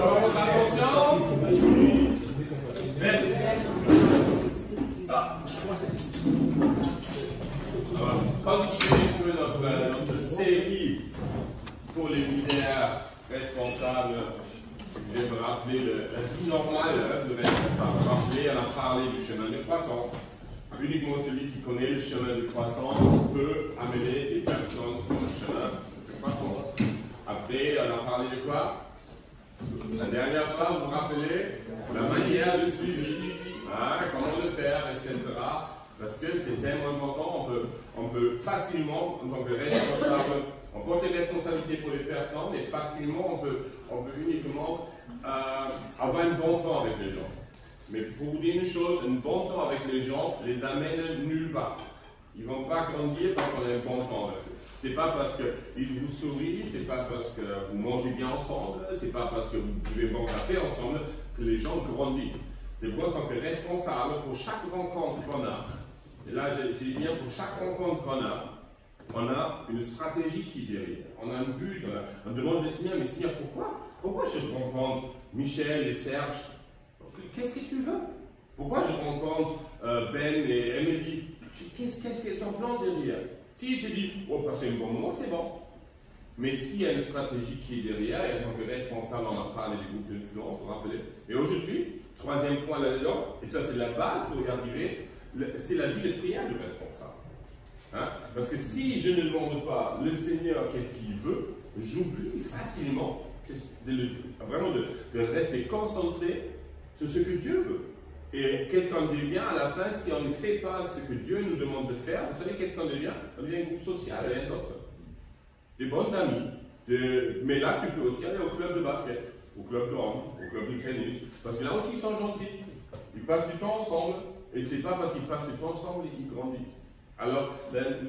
Alors, votre attention. Alors, continuer un peu notre série pour les leaders responsables. Je vais me rappeler la vie normale de responsable. Rappeler, on a parlé du chemin de croissance. Uniquement celui qui connaît le chemin de croissance peut amener les personnes sur le chemin de croissance. Après, on a parlé de quoi? La dernière fois, vous vous rappelez la manière de suivi, comment le faire, etc. Parce que c'est tellement important, on peut facilement, en tant que responsable, on porte les responsabilités pour les personnes, mais facilement, on peut uniquement avoir un bon temps avec les gens. Mais pour vous dire une chose, un bon temps avec les gens les amène nulle part. Ils ne vont pas grandir parce qu'on a un bon temps avec eux. Ce n'est pas parce qu'ils vous sourient, ce n'est pas parce que vous mangez bien ensemble, ce n'est pas parce que vous buvez bon café ensemble que les gens grandissent. C'est moi, en tant que responsable, pour chaque rencontre qu'on a, et là j'ai dit bien pour chaque rencontre qu'on a, on a une stratégie qui est derrière. On a un but, on demande le Seigneur, mais Seigneur, pourquoi je rencontre Michel et Serge? Qu'est-ce que tu veux? Pourquoi je rencontre Ben et Emily? Qu'est-ce que ton plan derrière? Si tu dis, oh, passer un bon moment, c'est bon. Mais s'il y a une stratégie qui est derrière, et en tant que responsable, on a parlé du groupe d'influence, vous vous rappelez? Et aujourd'hui, troisième point là-dedans, et ça c'est la base pour y arriver, c'est la vie de prière du responsable. Parce que si je ne demande pas le Seigneur qu'est-ce qu'il veut, j'oublie facilement vraiment de rester concentré sur ce que Dieu veut. Et qu'est-ce qu'on devient à la fin si on ne fait pas ce que Dieu nous demande de faire? Vous savez qu'est-ce qu'on devient? On devient un groupe social, rien d'autre. Des bons amis. Mais là, tu peux aussi aller au club de basket, au club de hand, au club de tennis. Parce que là aussi, ils sont gentils. Ils passent du temps ensemble. Et ce n'est pas parce qu'ils passent du temps ensemble qu'ils grandissent. Alors,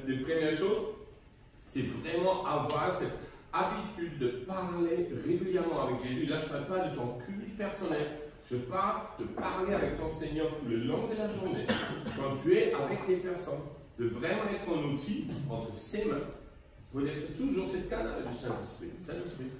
les premières choses, c'est vraiment avoir cette habitude de parler régulièrement avec Jésus. Là, je ne parle pas de ton culte personnel. Je parle de parler avec ton Seigneur tout le long de la journée, quand tu es avec les personnes, de vraiment être un outil entre ses mains, pour être toujours ce canal du Saint-Esprit. Saint-Esprit,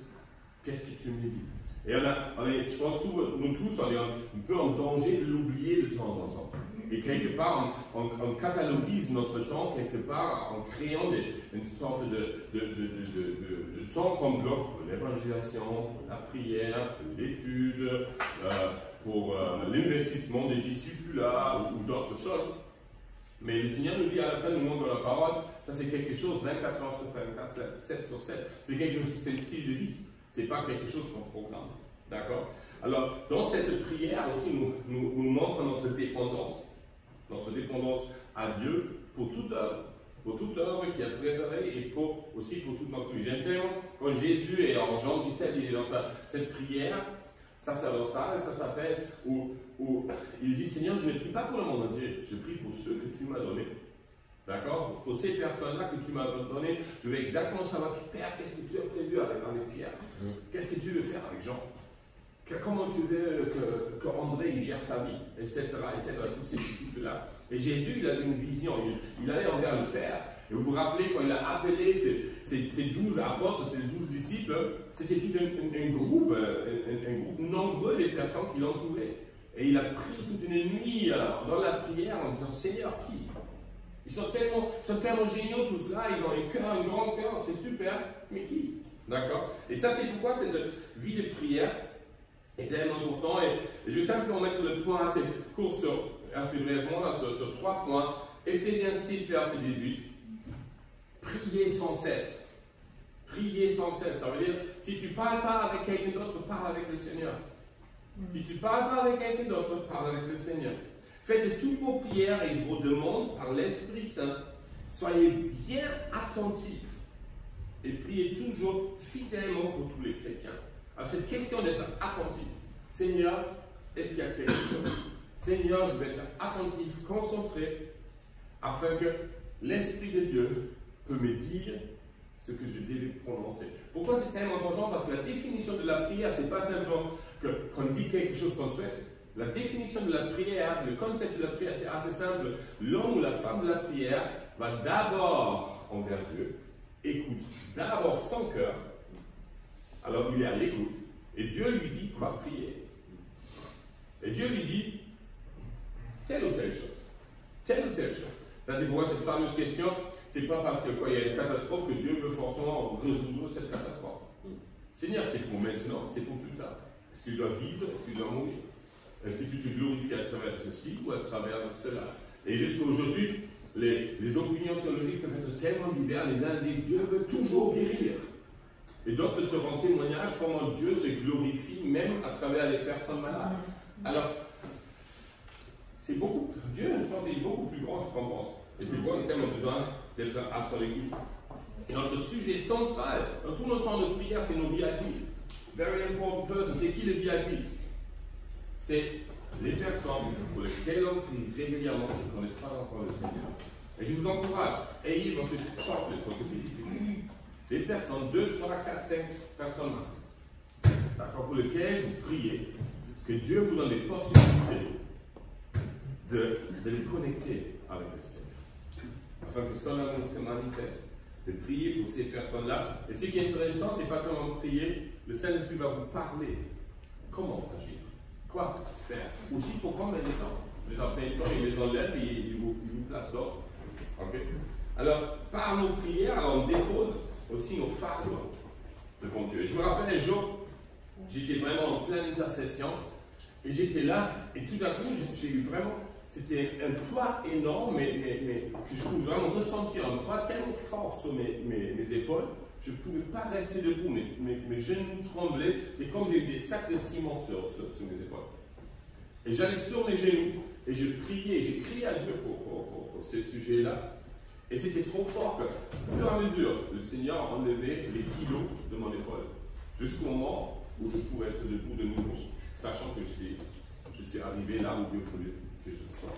qu'est-ce que tu me dis? Et je pense que nous tous, on est un peu en danger de l'oublier de temps en temps. Et quelque part, on cataloguise notre temps, quelque part, en créant une sorte de temps qu'on bloque pour l'évangélisation, pour la prière, pour l'étude, pour l'investissement des disciples ou d'autres choses. Mais le Seigneur nous dit à la fin du monde de la parole, ça c'est quelque chose 24 heures sur 24, 7 sur 7. C'est quelque chose, c'est le style de vie. Ce n'est pas quelque chose qu'on programme. D'accord? Alors, dans cette prière aussi, nous montre notre dépendance. Notre dépendance à Dieu pour toute œuvre qui a préparé et aussi pour toute notre vie. J'aime tellement quand Jésus est en Jean 17, il est dans cette prière, ça s'appelle, où il dit, Seigneur, je ne prie pas pour le monde entier, je prie pour ceux que tu m'as donnés. D'accord? Pour ces personnes-là que tu m'as données, je veux exactement savoir, Père, qu'est-ce que tu as prévu avec Pierre? Qu'est-ce que tu veux faire avec Jean? Comment tu veux qu'André gère sa vie, etc., tous ces disciples-là. Et Jésus, il avait une vision, il allait envers le Père. Et vous vous rappelez, quand il a appelé ces 12 apôtres, ces 12 disciples, c'était tout un groupe nombreux des personnes qui l'entouraient. Et il a pris toute une nuit dans la prière en disant, Seigneur, qui? Ils sont tellement géniaux tous cela, ils ont un cœur, un grand cœur, c'est super, mais qui? D'accord? Et ça, c'est pourquoi cette vie de prière est tellement important. Et je vais simplement mettre le point assez court assez brièvement, sur 3 points. Éphésiens 6, verset 18. Priez sans cesse. Priez sans cesse. Ça veut dire, si tu ne parles pas avec quelqu'un d'autre, parle avec le Seigneur. Si tu ne parles pas avec quelqu'un d'autre, parle avec le Seigneur. Faites toutes vos prières et vos demandes par l'Esprit Saint. Soyez bien attentifs et priez toujours fidèlement pour tous les chrétiens. Alors cette question d'être attentif. Seigneur, est-ce qu'il y a quelque chose? Seigneur, je vais être attentif, concentré, afin que l'Esprit de Dieu peut me dire ce que je devais prononcer. Pourquoi c'est tellement important? Parce que la définition de la prière, ce n'est pas simplement qu'on dit quelque chose qu'on souhaite. La définition de la prière, le concept de la prière, c'est assez simple. L'homme ou la femme de la prière va d'abord envers Dieu, écoute d'abord son cœur, alors il est à l'écoute, Et Dieu lui dit quoi prier. Et Dieu lui dit telle ou telle chose. Telle ou telle chose. Ça, c'est pourquoi cette fameuse question, c'est pas parce que quand il y a une catastrophe que Dieu veut forcément résoudre cette catastrophe. Seigneur, c'est pour maintenant, c'est pour plus tard. Est-ce que tu dois vivre, est-ce que tu dois mourir? Est-ce que tu te glorifies à travers de ceci ou à travers de cela? Et jusqu'à aujourd'hui, les opinions théologiques peuvent être tellement diverses. Les uns disent Dieu veut toujours guérir. Et d'autres te rendent témoignage comment Dieu se glorifie même à travers les personnes malades. Alors, c'est beaucoup, Dieu est beaucoup plus grand que ce qu'on pense. Et c'est pourquoi nous avons besoin d'être à son écoute. Et notre sujet central dans tout notre temps de prière, c'est nos VIP. Very important person. C'est qui les VIP? C'est les personnes pour lesquelles on prie régulièrement et ne connaissent pas encore le Seigneur. Et je vous encourage, ayez votre chocolate, votre petit. Des personnes, 2, 3, 4, 5 personnes max. D'accord? Pour lesquelles vous priez que Dieu vous donne des possibilités de les connecter avec le Seigneur. Afin que son amour se manifeste. De prier pour ces personnes-là. Et ce qui est intéressant, c'est pas seulement prier, le Saint-Esprit va vous parler. Comment agir? Quoi faire? Aussi pour combien de temps? Les après temps, il les enlève et il vous place d'autres. Okay? Alors, par nos prières, on dépose aussi nos fardeaux devant Dieu. Je me rappelle un jour, j'étais vraiment en pleine intercession et j'étais là et tout d'un coup, j'ai eu vraiment, c'était un poids énorme, mais que je pouvais vraiment ressentir un poids tellement fort sur mes épaules. Je ne pouvais pas rester debout, mes genoux tremblaient. C'est comme j'ai eu des sacs de ciment sur mes épaules. Et j'allais sur mes genoux et je priais, j'ai crié à Dieu pour ce sujet-là. Et c'était trop fort que, au fur et à mesure, le Seigneur enlevait les kilos de mon épaule. Jusqu'au moment où je pouvais être debout de nouveau, sachant que je suis arrivé là où Dieu voulait que je sois.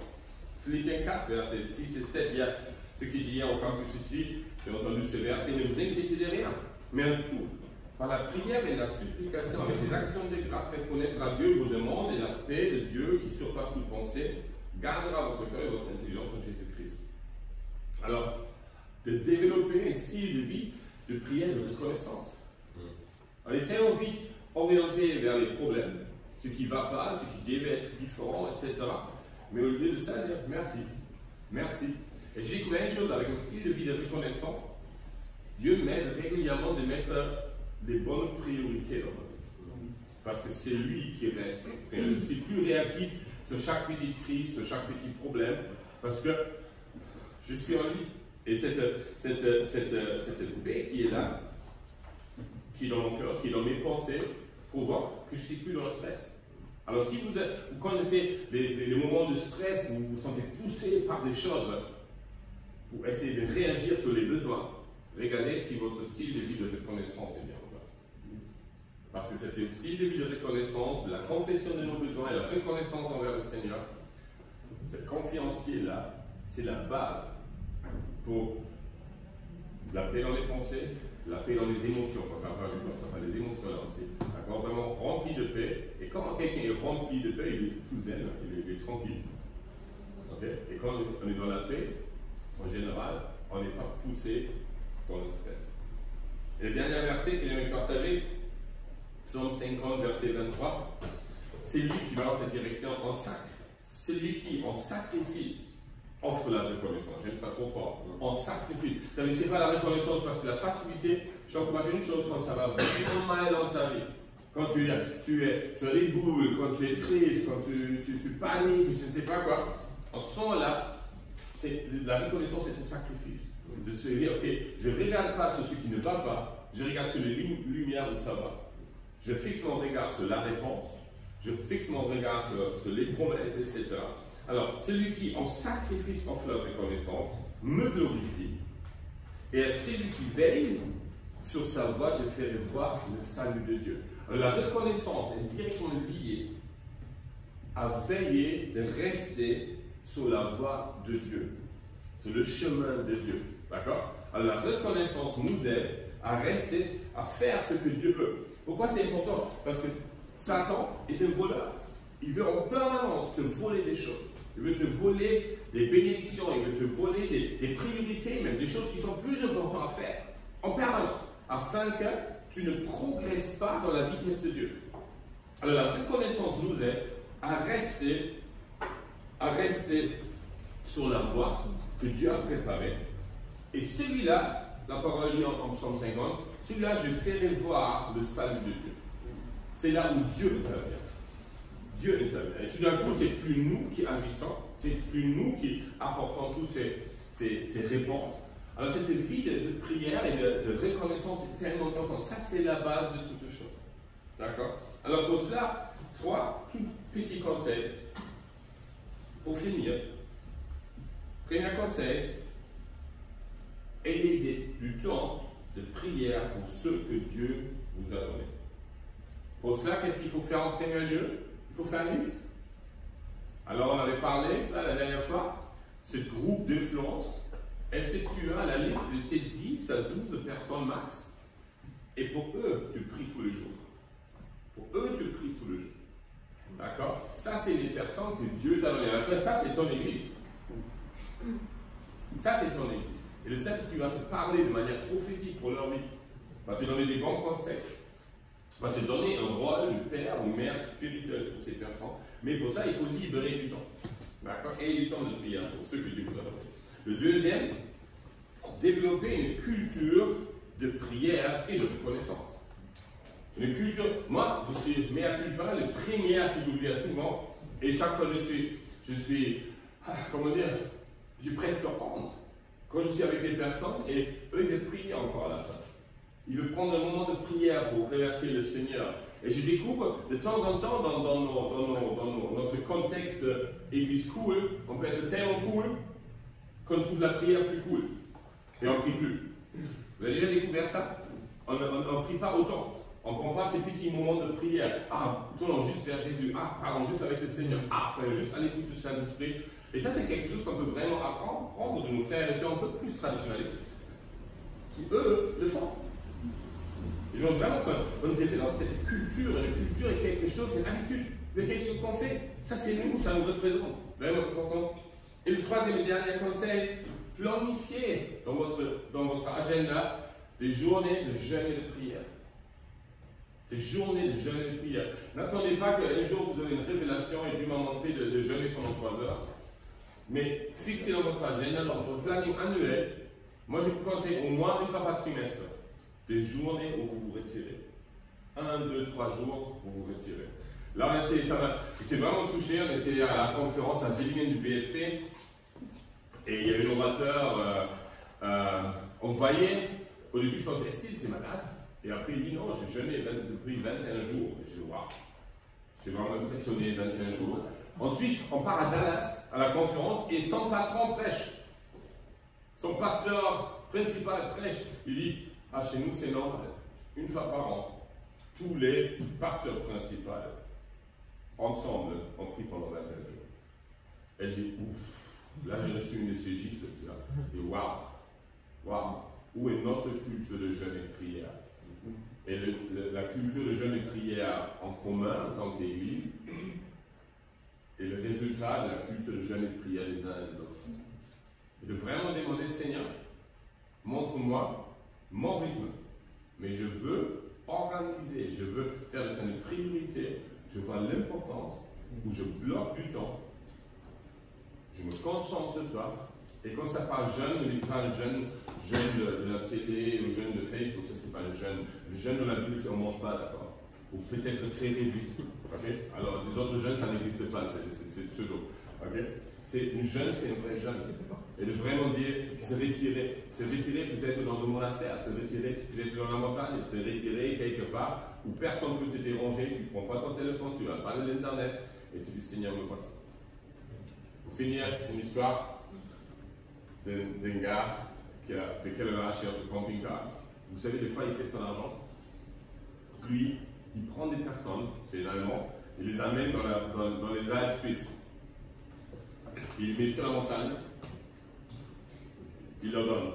Philippiens 4, versets 6 et 7, il y a ce qui dit hier au campus ici, j'ai entendu ce verset, ne vous inquiétez de rien, mais en tout, par la prière et la supplication, avec des actions de grâce, faites connaître à Dieu vos demandes et la paix de Dieu qui surpasse nos pensées, gardera votre cœur et votre intelligence en Jésus-Christ. Alors, de développer un style de vie de prière et de reconnaissance. On est tellement vite orienté vers les problèmes, ce qui ne va pas, ce qui devait être différent, etc. Mais au lieu de ça, dire merci, merci. Et j'ai découvert une chose avec un style de vie de reconnaissance. Dieu m'aide régulièrement de mettre les bonnes priorités dans ma vie. Parce que c'est lui qui reste. Et je suis plus réactif sur chaque petite crise, sur chaque petit problème, parce que je suis en lui. Et cette paix qui est là, qui est dans mon cœur, qui est dans mes pensées, provoque que je ne suis plus dans le stress. Alors si vous connaissez les moments de stress où vous vous sentez poussé par des choses, vous essayez de réagir sur les besoins. Regardez si votre style de vie de reconnaissance est bien en place. Parce que c'est un style de vie de reconnaissance, de la confession de nos besoins et la reconnaissance envers le Seigneur. Cette confiance qui est là, c'est la base pour la paix dans les pensées, la paix dans les émotions. Quand ça parle des émotions là aussi. Quand vraiment rempli de paix, et quand quelqu'un est rempli de paix, il est tout zen, il est tranquille. Okay? Et quand on est dans la paix, en général, on n'est pas poussé dans le stress. Et le dernier verset que j'aimerais partager, Psaume 50, verset 23, c'est lui qui va dans cette direction en sac. C'est lui qui, en sacrifice, offre la reconnaissance. J'aime ça trop fort. En sacrifice. Ça ne c'est pas la reconnaissance parce que la facilité, je t'encourage une chose quand ça va vraiment mal dans ta vie. Quand tu as les boules, quand tu es triste, quand tu paniques, je ne sais pas quoi. En ce moment-là, la reconnaissance est un sacrifice. De se dire, ok, je ne regarde pas sur ce qui ne va pas, je regarde sur les lumières où ça va. Je fixe mon regard sur la réponse, je fixe mon regard sur les promesses, etc. Alors, celui qui, en sacrifice, offre la reconnaissance, me glorifie. Et à celui qui veille sur sa voie, je ferai voir le salut de Dieu. Alors, la reconnaissance est directement liée à veiller de rester sur la voie de Dieu, sur le chemin de Dieu. D'accord? Alors, la reconnaissance nous aide à rester, à faire ce que Dieu veut. Pourquoi c'est important? Parce que Satan est un voleur. Il veut en permanence te voler des choses. Il veut te voler des bénédictions, il veut te voler des priorités, même des choses qui sont plus importantes à faire, en permanence, afin que tu ne progresses pas dans la vitesse de Dieu. Alors la reconnaissance nous aide à rester sur la voie que Dieu a préparée. Et celui-là, la parole dit en psaume 50, celui-là, je ferai voir le salut de Dieu. C'est là où Dieu intervient. Dieu intervient. Et tout d'un coup, c'est plus nous qui agissons, c'est plus nous qui apportons toutes ces réponses. Alors cette vie de prière et de reconnaissance, c'est tellement important. Ça, c'est la base de toutes choses. D'accord? Alors pour cela, 3 tout petits conseils pour finir. Premier conseil, ayez du temps de prière pour ce que Dieu vous a donné. Pour cela, qu'est-ce qu'il faut faire en premier lieu? Il faut faire une liste. Alors on avait parlé, ça, la dernière fois, ce groupe d'influence. Est-ce que tu as la liste de tes 10 à 12 personnes max? Et pour eux, tu pries tous les jours. Pour eux, tu pries tous les jours. D'accord? Ça, c'est les personnes que Dieu t'a données. Enfin, ça, c'est ton église. Ça, c'est ton église. Et le Saint-Esprit va te parler de manière prophétique pour leur vie. Va te donner des bons conseils. Va te donner un rôle de père ou mère spirituel pour ces personnes. Mais pour ça, il faut libérer du temps. D'accord? Et du temps de prière pour ceux que Dieu vous a donné. Le deuxième, développer une culture de prière et de reconnaissance. Une culture, moi, je suis mea culpa, le premier qui l'oublie souvent, et chaque fois je suis, comment dire, j'ai presque honte quand je suis avec les personnes et eux ils veulent prier encore à la fin. Ils veulent prendre un moment de prière pour remercier le Seigneur. Et je découvre de temps en temps dans notre contexte église cool, on peut être tellement cool qu'on trouve la prière plus cool. Et on ne prie plus. Vous avez déjà découvert ça? On ne prie pas autant. On ne prend pas ces petits moments de prière. Ah, tournons juste vers Jésus. Ah, parlons juste avec le Seigneur. Ah, soyons juste à l'écoute du Saint-Esprit. Et ça, c'est quelque chose qu'on peut vraiment apprendre de nos frères et sœurs un peu plus traditionnalistes, qui, eux, le font. Ils ont vraiment qu'on développe cette culture. Et la culture est quelque chose, c'est une habitude. C'est quelque chose qu'on fait. Ça, c'est nous, ça nous représente. Vraiment important. Et le troisième et dernier conseil, planifiez dans votre agenda des journées de jeûne et de prière. Des journées de jeûne et de prière. N'attendez pas qu'un jour vous avez une révélation et Dieu m'a montré de jeûner pendant 3 heures. Mais fixez dans votre agenda, dans votre planning annuel, moi je vous conseille au moins une fois par trimestre, des journées où vous vous retirez. 1, 2, 3 jours où vous vous retirez. Là, j'étais vraiment touché, on était à la conférence à Villingen du BFP, et il y avait l'orateur, on voyait, au début je pensais, est-ce qu'il était malade? Et après il dit, non, j'ai jeûné depuis 21 jours. Et je dis, waouh, j'étais vraiment impressionné, 21 jours. Ensuite, on part à Dallas, à la conférence, et son patron prêche. Son pasteur principal prêche. Il dit, ah, chez nous c'est normal, une fois par an, tous les pasteurs principaux, ensemble, on prie pendant 21 jours. Et j'ai dit, ouf, là j'ai reçu une de ces gifles, tu vois. Et waouh, où est notre culture de jeûne et de prière? Et la culture de jeûne et de prière en commun en tant qu'Église, et le résultat de la culture de jeûne et de prière les uns et les autres. Et de vraiment demander, Seigneur, montre-moi mon rythme, mais je veux organiser, je veux faire de ça une priorité, je vois l'importance où je bloque du temps, je me concentre sur toi, et quand ça parle jeûne, ne dis pas jeûne de la télé ou jeûne de Facebook, ça c'est pas un jeûne. Le jeûne de la Bible, c'est on ne mange pas, d'accord? Ou peut-être très réduit. Okay? Alors, les autres jeûnes, ça n'existe pas, c'est pseudo. Okay? Une jeûne, c'est un vrai jeûne. Et de vraiment dire, se retirer peut-être dans un monastère, se retirer peut-être dans la montagne, se retirer quelque part où personne ne peut te déranger, tu ne prends pas ton téléphone, tu ne vas pas de l'internet, et tu dis, Seigneur, me passe. Pour finir, une histoire d'un gars de quel a acheté un camping-car. Vous savez de quoi il fait son argent? Lui, il prend des personnes, c'est un Allemand, il les amène dans les Alpes suisses. Il les met sur la montagne, il leur donne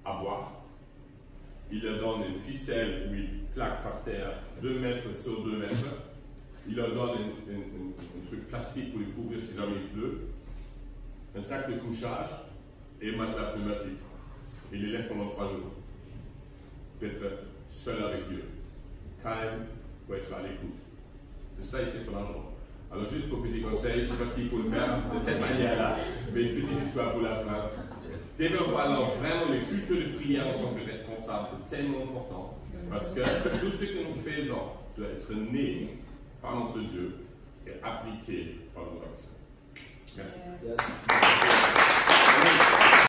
à boire, il leur donne une ficelle où il plaque par terre 2 mètres sur 2 mètres, il leur donne un truc plastique pour les couvrir si jamais il pleut, un sac de couchage et un matelas pneumatique. Il les laisse pendant 3 jours. D'être seul avec Dieu. Calme, pour être à l'écoute. De ça, il fait son argent. Alors, juste pour petit conseil, je ne sais pas s'il faut le faire de cette manière-là, mais c'est une histoire pour la fin. Développons alors vraiment les cultures de prière en tant que responsable, c'est tellement important, parce que tout ce que nous faisons doit être né par notre Dieu et appliqué par nos actions. Merci. Yes.